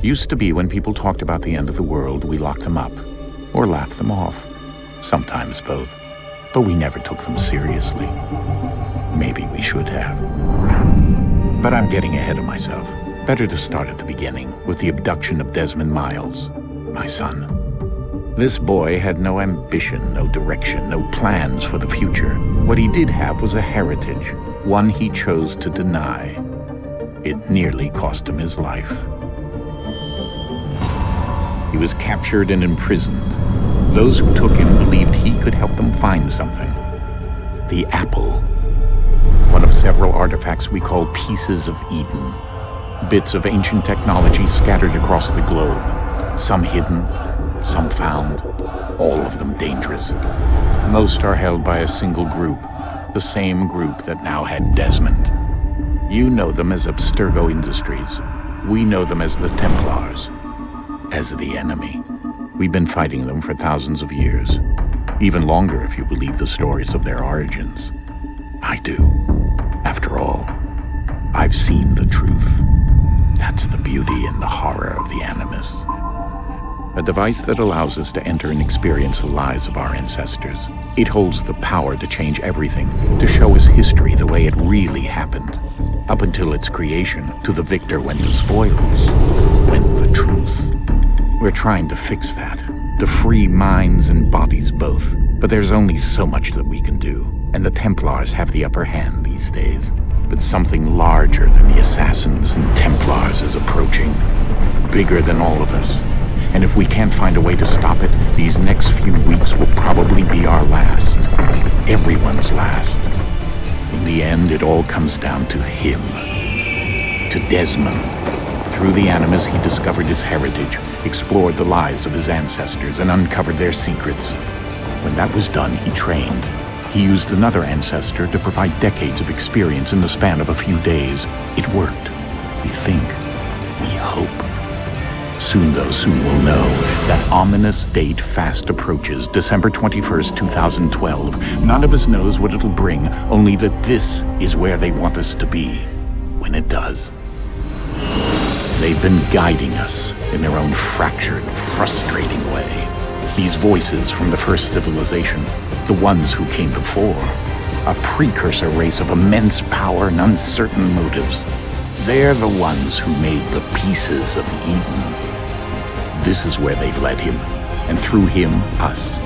Used to be when people talked about the end of the world, we locked them up, or laughed them off. Sometimes both. But we never took them seriously. Maybe we should have. But I'm getting ahead of myself. Better to start at the beginning, with the abduction of Desmond Miles, my son. This boy had no ambition, no direction, no plans for the future. What he did have was a heritage, one he chose to deny. It nearly cost him his life. He was captured and imprisoned. Those who took him believed he could help them find something. The apple. One of several artifacts we call pieces of Eden. Bits of ancient technology scattered across the globe. Some hidden, some found, all of them dangerous. Most are held by a single group, the same group that now had Desmond. You know them as Abstergo Industries. We know them as the Templars, as the enemy. We've been fighting them for thousands of years, even longer if you believe the stories of their origins. I do. After all, I've seen the truth. That's the beauty and the horror of the Animus. A device that allows us to enter and experience the lives of our ancestors. It holds the power to change everything, to show us history the way it really happened. Up until its creation, to the victor went the spoils, went the truth. We're trying to fix that, to free minds and bodies both. But there's only so much that we can do, and the Templars have the upper hand these days. But something larger than the assassins and Templars is approaching, bigger than all of us. And if we can't find a way to stop it, these next few weeks will probably be our last. Everyone's last. In the end, it all comes down to him. To Desmond. Through the Animus, he discovered his heritage, explored the lives of his ancestors, and uncovered their secrets. When that was done, he trained. He used another ancestor to provide decades of experience in the span of a few days. It worked. We think. We hope. Soon we'll know. That ominous date fast approaches, December 21st, 2012. None of us knows what it'll bring, only that this is where they want us to be, when it does. They've been guiding us in their own fractured, frustrating way. These voices from the first civilization, the ones who came before, a precursor race of immense power and uncertain motives. They're the ones who made the pieces of Eden. This is where they've led him, and through him, us.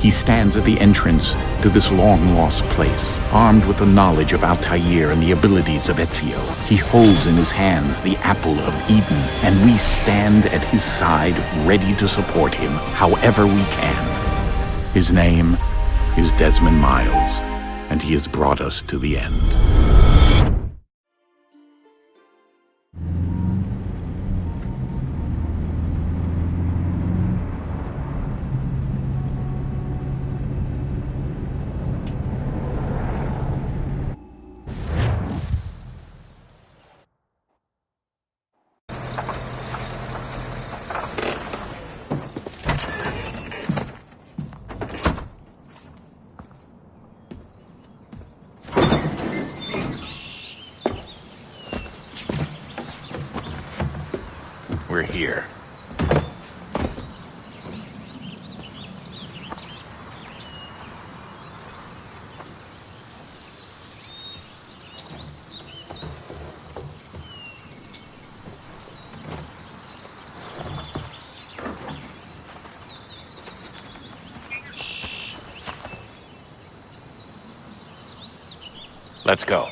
He stands at the entrance to this long-lost place, armed with the knowledge of Altair and the abilities of Ezio. He holds in his hands the apple of Eden, and we stand at his side, ready to support him however we can. His name is Desmond Miles, and he has brought us to the end. We're here. Let's go.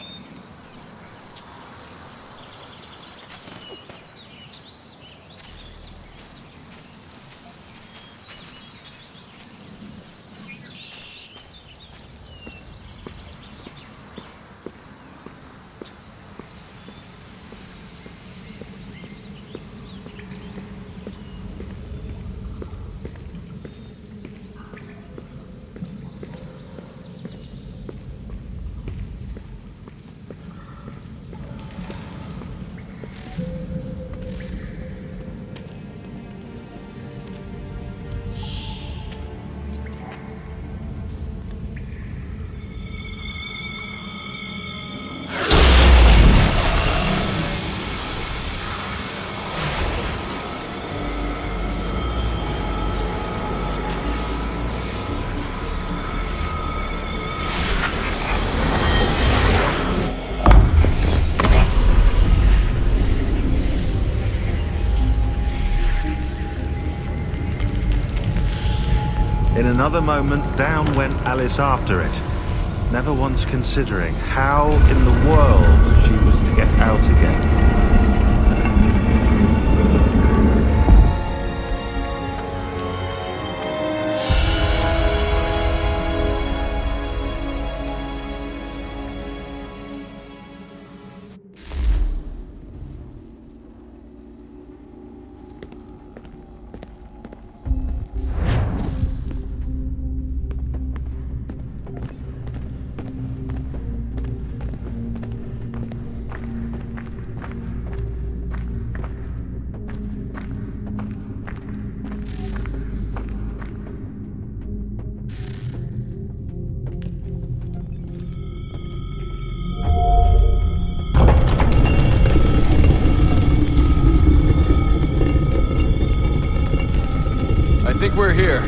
In another moment, down went Alice after it, never once considering how in the world she was to get out again. I think we're here.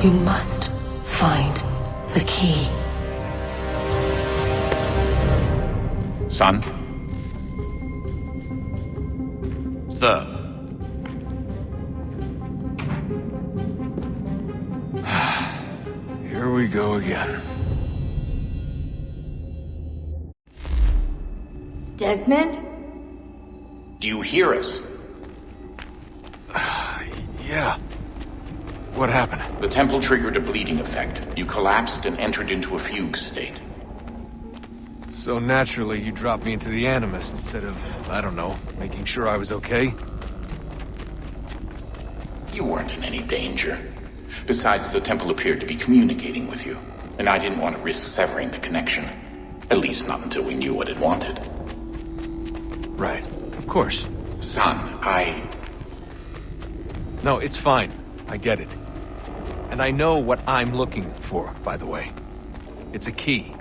You must find the key. Son? Sir. Here we go again. Desmond? Do you hear us? Yeah. What happened? The temple triggered a bleeding effect. You collapsed and entered into a fugue state. So naturally, you dropped me into the Animus instead of, I don't know, making sure I was okay? You weren't in any danger. Besides, the temple appeared to be communicating with you, and I didn't want to risk severing the connection. At least not until we knew what it wanted. Right. Of course. Son, No, it's fine. I get it. And I know what I'm looking for, by the way. It's a key.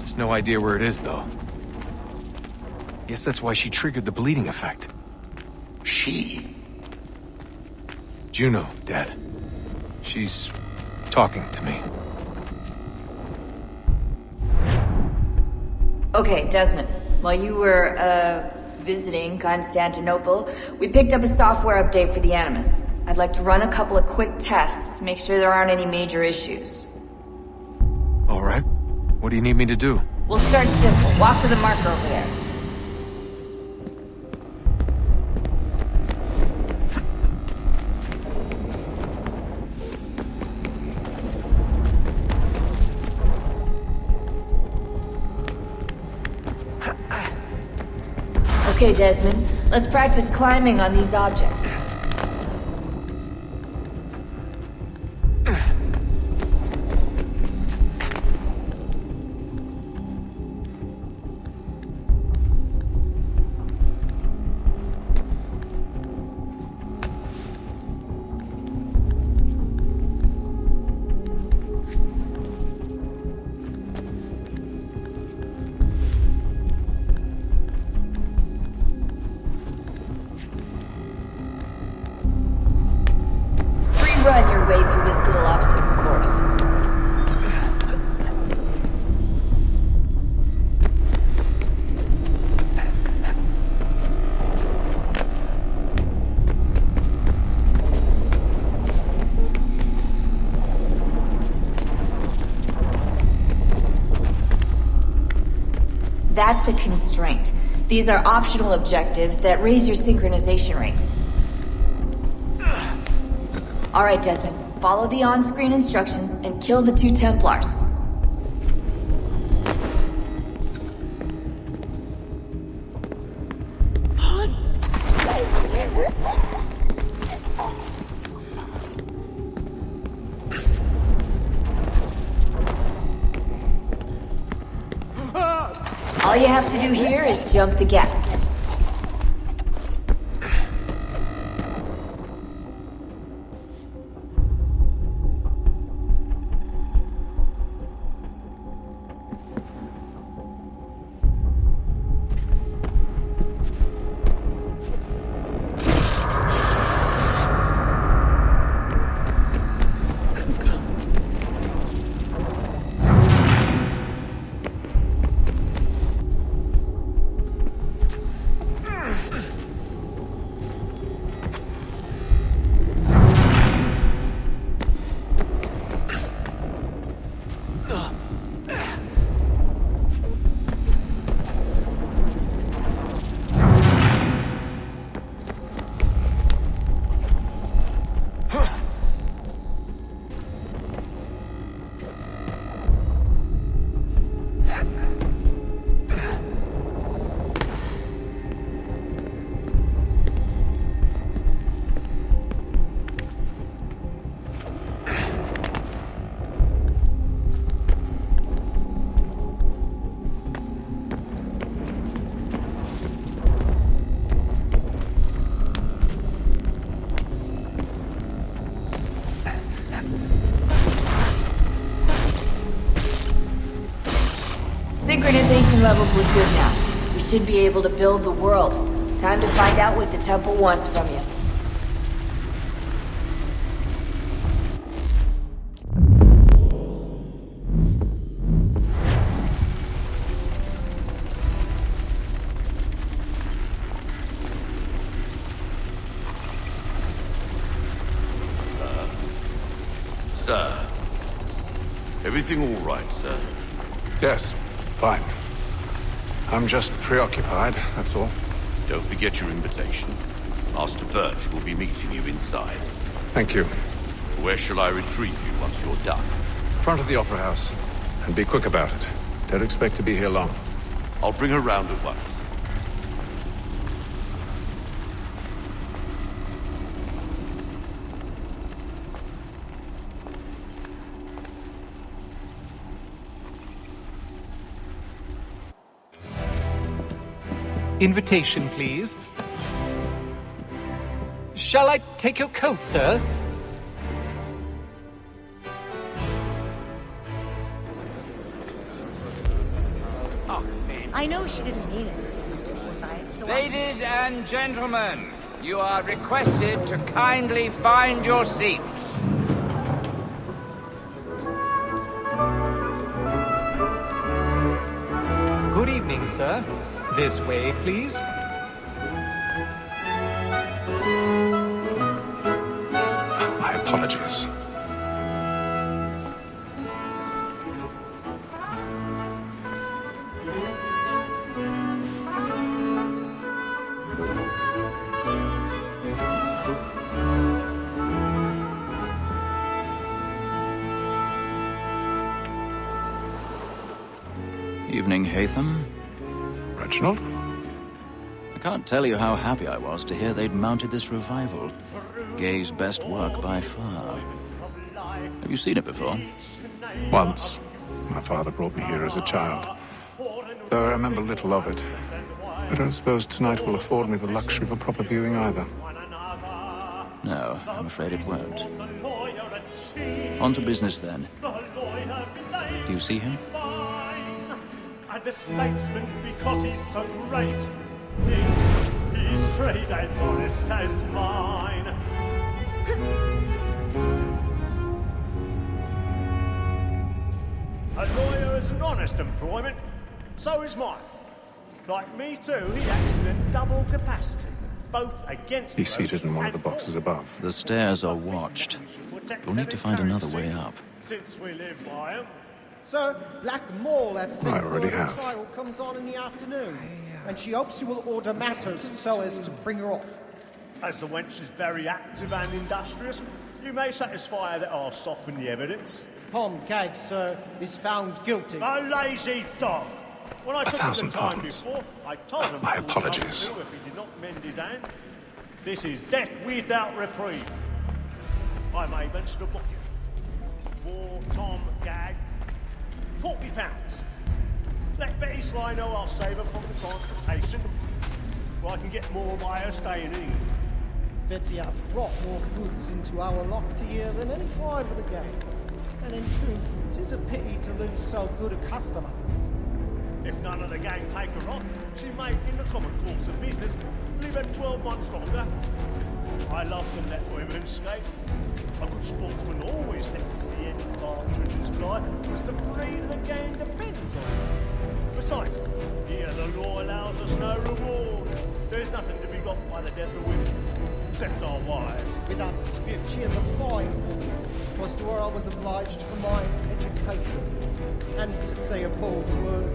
Just no idea where it is, though. Guess that's why she triggered the bleeding effect. She? Juno, Dad. She's talking to me. Okay, Desmond. While you were, visiting Constantinople, we picked up a software update for the Animus. I'd like to run a couple of quick tests, make sure there aren't any major issues. All right. What do you need me to do? We'll start simple. Walk to the marker over there. Okay, Desmond. Let's practice climbing on these objects. That's a constraint. These are optional objectives that raise your synchronization rate. Alright, Desmond. Follow the on-screen instructions and kill the 2 Templars. All you have to do here is jump the gap. Synchronization levels look good now. We should be able to build the world. Time to find out what the temple wants from you. Sir. Everything all right, sir? Yes, fine. I'm just preoccupied, that's all. Don't forget your invitation. Master Birch will be meeting you inside. Thank you. Where shall I retrieve you once you're done? Front of the Opera House. And be quick about it. Don't expect to be here long. I'll bring her round at once. Invitation, please. Shall I take your coat, sir? I know she didn't mean anything by it, so Ladies and gentlemen, you are requested to kindly find your seats. Good evening, sir. This way, please. My apologies. Evening, Hatham. Reginald? I can't tell you how happy I was to hear they'd mounted this revival. Gay's best work by far. Have you seen it before? Once. My father brought me here as a child. Though I remember little of it. I don't suppose tonight will afford me the luxury of a proper viewing either. No, I'm afraid it won't. On to business then. Do you see him? And the statesman, because he's so great, thinks his trade as honest as mine. A lawyer is an honest employment, so is mine. Like me too, he acts in a double capacity, both against. He's seated in one of the boxes above. The stairs are watched. We'll need to find another way up. Since we live by 'em, Sir, Black Mall at St. I already Gordon have. trial comes on in the afternoon, and she hopes you will order matters so as to bring her off. As the wench is very active and industrious, you may satisfy her that I'll soften the evidence. Tom Gag, sir, is found guilty. A lazy dog! When I took him the time £1,000. before, I told him My what would apologies. come to if he did not mend his hand. This is death without reprieve. I may venture to book you. For Tom Gag, £40. Let Betty Sly know I'll save her from the transportation, or I can get more by her staying in England. Betty hath brought more goods into our locked here than any five of the gang. And in truth, 'tis a pity to lose so good a customer. If none of the gang take her on, she may, in the common course of business, live her 12 months longer. I love to let women skate. A good sportsman always lets the end partridges fly, because the breed of the gang depends on it. Besides, here the law allows us no reward. There's nothing to be got by the death of women, except our wives. Without dispute, she is a fine woman. 'Twas to her I was obliged for my education. And to say a bold word,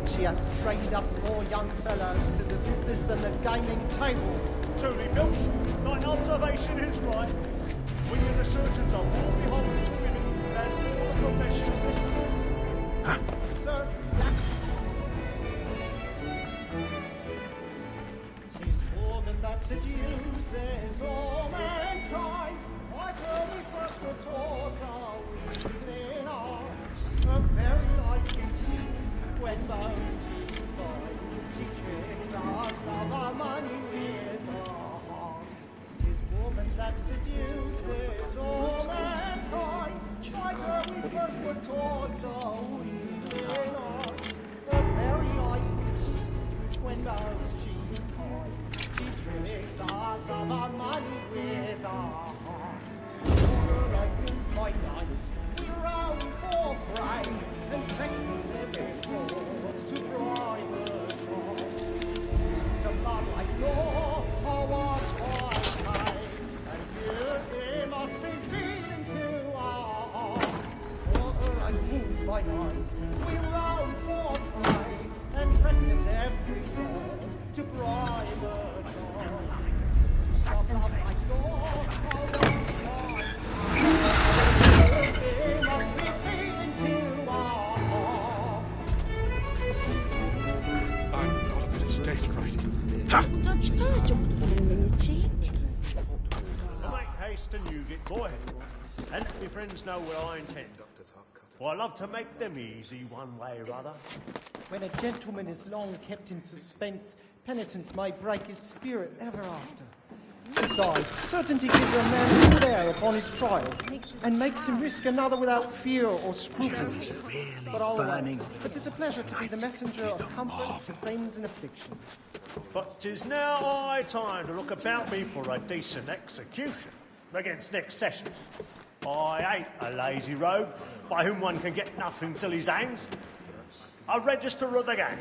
she hath trained up more young fellows to the business than the gaming table. Truly, Filch, thine observation is right. We and the surgeons are more beholden to women than all the professions listed. Sir, that... 'Tis woman that seduces all mankind. Like her we first were taught our within us. A very life she's when those she's fine. She tricks us of our money with our hearts. 'Tis woman that seduces all mankind. Like her we first were taught our within us. A very life she's when those she's kind. She tricks us of our money with our hearts. Sooner I lose my night, we round for pride, and practice every thought to bribe her trust. It's a love I saw, our lives, and here they must be feeding to our hearts. Sooner I lose my night, we round for pride, and practice every thought to bribe her trust. It's a love I saw, our lives. I've got a bit of stage fright. Make haste and you get boy, and let me friends know what I intend. For I love to make them easy one way or other. When a gentleman is long kept in suspense, penitence may break his spirit ever after. Besides, certainty gives a man a good air upon his trial, and makes him risk another without fear or scruple. But I'll wait. It is a pleasure to be the messenger of comfort to friends in affliction. But 'tis now high time to look about me for a decent execution against next session. I ain't a lazy rogue by whom one can get nothing till he's hanged. A register of the gang.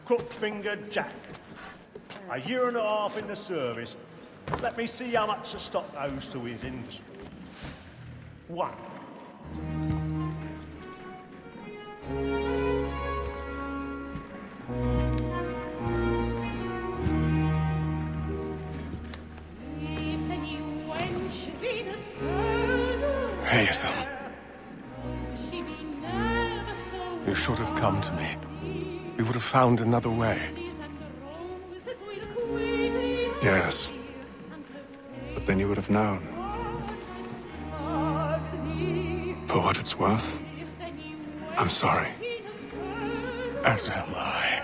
Crook-fingered Jack. A year and a half in the service. Let me see how much the stock owes to his industry. 1. Haytham. You should have come to me. We would have found another way. Yes. But then you would have known. For what it's worth, I'm sorry. As am I.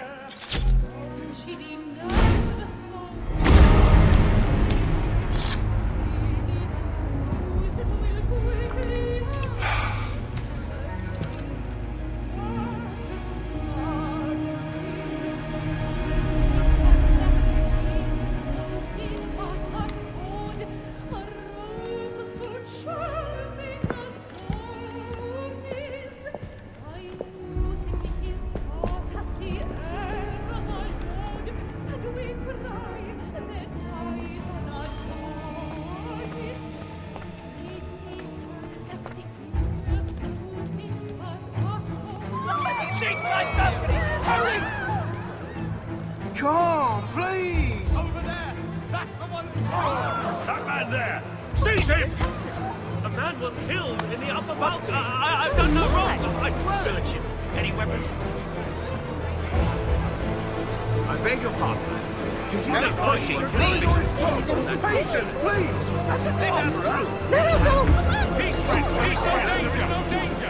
Calm, please! Over there! That's the one! That man there! Seize him! A man was killed in the upper balcony. I've done no wrong, I swear. Search him. Any weapons? I beg your pardon. Did you No pushing, please! Patience, please! That's a Let us through! Peace, friends! Peace, no danger! No danger!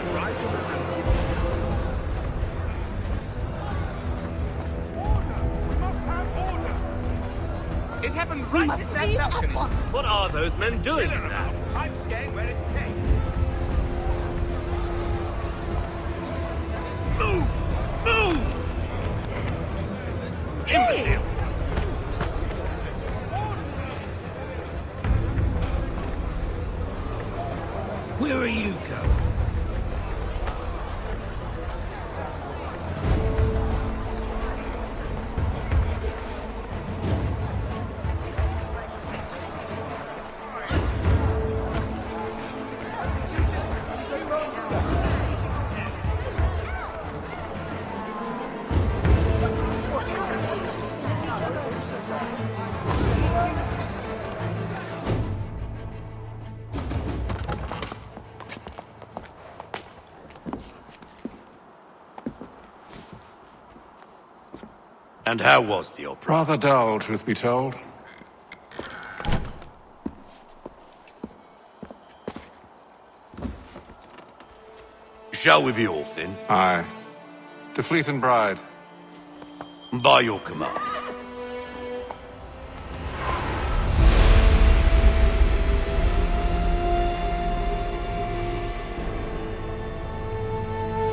It happened right at that balcony. What are those men doing in there? I'm staying where it came. Move! Move! Imbecile! Where are you going? And how was the opera? Rather dull, truth be told. Shall we be off then? Aye. To Fleet and Bride. By your command.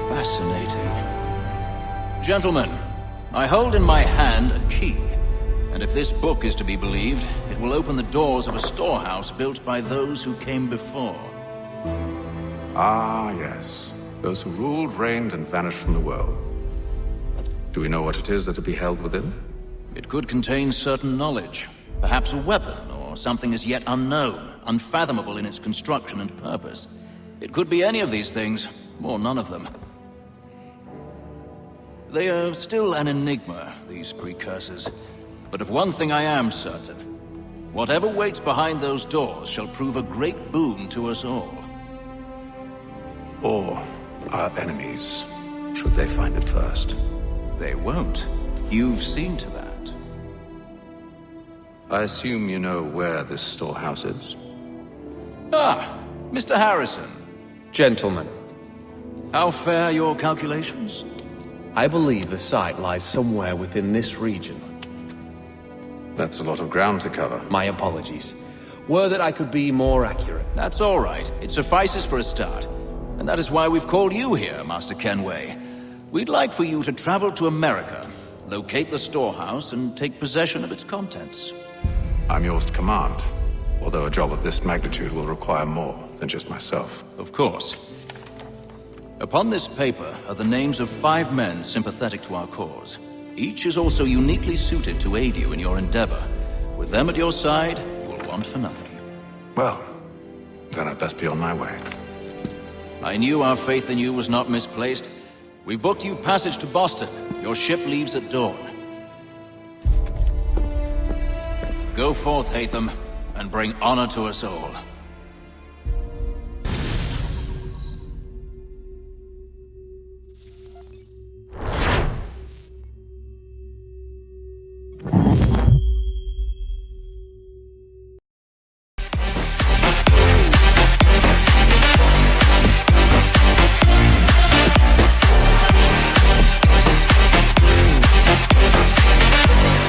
Fascinating. Gentlemen, I hold in my hand a key, and if this book is to be believed, it will open the doors of a storehouse built by those who came before. Ah, yes. Those who ruled, reigned, and vanished from the world. Do we know what it is that will be held within? It could contain certain knowledge, perhaps a weapon, or something as yet unknown, unfathomable in its construction and purpose. It could be any of these things, or none of them. They are still an enigma, these precursors. But of one thing I am certain. Whatever waits behind those doors shall prove a great boon to us all. Or our enemies, should they find it first. They won't. You've seen to that. I assume you know where this storehouse is? Ah, Mr. Harrison. Gentlemen, How fare your calculations? I believe the site lies somewhere within this region. That's a lot of ground to cover. My apologies. Were that I could be more accurate. That's all right. It suffices for a start. And that is why we've called you here, Master Kenway. We'd like for you to travel to America, locate the storehouse, and take possession of its contents. I'm yours to command, although a job of this magnitude will require more than just myself. Of course. Upon this paper are the names of 5 men sympathetic to our cause. Each is also uniquely suited to aid you in your endeavor. With them at your side, you will want for nothing. Well, then I'd best be on my way. I knew our faith in you was not misplaced. We've booked you passage to Boston. Your ship leaves at dawn. Go forth, Hatham, and bring honor to us all.